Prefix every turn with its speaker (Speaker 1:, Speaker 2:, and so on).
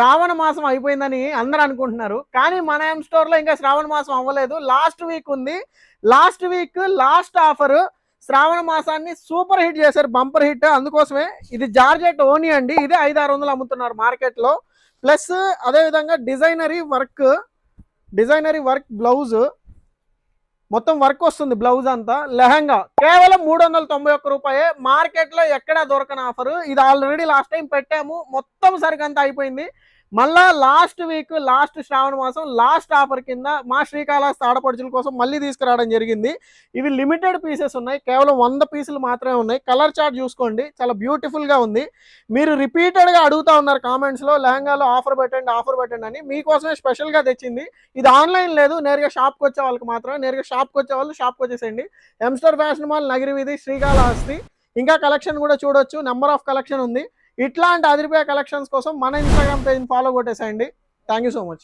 Speaker 1: శ్రావణ మాసం అయిపోయిందని అందరూ అనుకుంటున్నారు, కానీ మన ఎం స్టోర్లో ఇంకా శ్రావణ మాసం అవ్వలేదు. లాస్ట్ వీక్ ఉంది. లాస్ట్ వీక్ లాస్ట్ ఆఫర్ శ్రావణ మాసాన్ని సూపర్ హిట్ చేశారు, బంపర్ హిట్. అందుకోసమే ఇది జార్జెట్ ఓనీ అండి. ఇదే 500-600 అమ్ముతున్నారు మార్కెట్లో. ప్లస్ అదేవిధంగా డిజైనరీ వర్క్ బ్లౌజ్, మొత్తం వర్క్ వస్తుంది బ్లౌజ్ అంతా. లెహంగా కేవలం 391 రూపాయే. మార్కెట్లో ఎక్కడా దొరకని ఆఫర్ ఇది. ఆల్రెడీ లాస్ట్ టైం పెట్టాము, మొత్తం సరికంతా అయిపోయింది. మళ్ళా లాస్ట్ వీక్ లాస్ట్ శ్రావణ మాసం లాస్ట్ ఆఫర్ కింద మా శ్రీకాళహస్తి ఆడపడుచుల కోసం మళ్ళీ తీసుకురావడం జరిగింది. ఇవి లిమిటెడ్ పీసెస్ ఉన్నాయి, కేవలం 100 పీసులు మాత్రమే ఉన్నాయి. కలర్ చార్ట్ చూసుకోండి, చాలా బ్యూటిఫుల్గా ఉంది. మీరు రిపీటెడ్గా అడుగుతా ఉన్నారు కామెంట్స్లో లెహంగాలో ఆఫర్ పెట్టండి అని. మీకోసమే స్పెషల్గా తెచ్చింది. ఇది ఆన్లైన్ లేదు, నేరుగా షాప్కి వచ్చే వాళ్ళకి మాత్రమే. నేరుగా షాప్కి వచ్చే వాళ్ళు షాప్కి వచ్చేసేయండి. ఎం స్టోర్ ఫ్యాషన్ మాల్, నగిరి వీధి, శ్రీకాళహస్తి. ఇంకా కలెక్షన్ కూడా చూడొచ్చు, నెంబర్ ఆఫ్ కలెక్షన్ ఉంది. ఇట్లాంటి అదిరిపోయే కలెక్షన్స్ కోసం మన ఇన్స్టాగ్రామ్ పేజ్ని ఫాలో కొట్టేసేయండి. Thank you so much.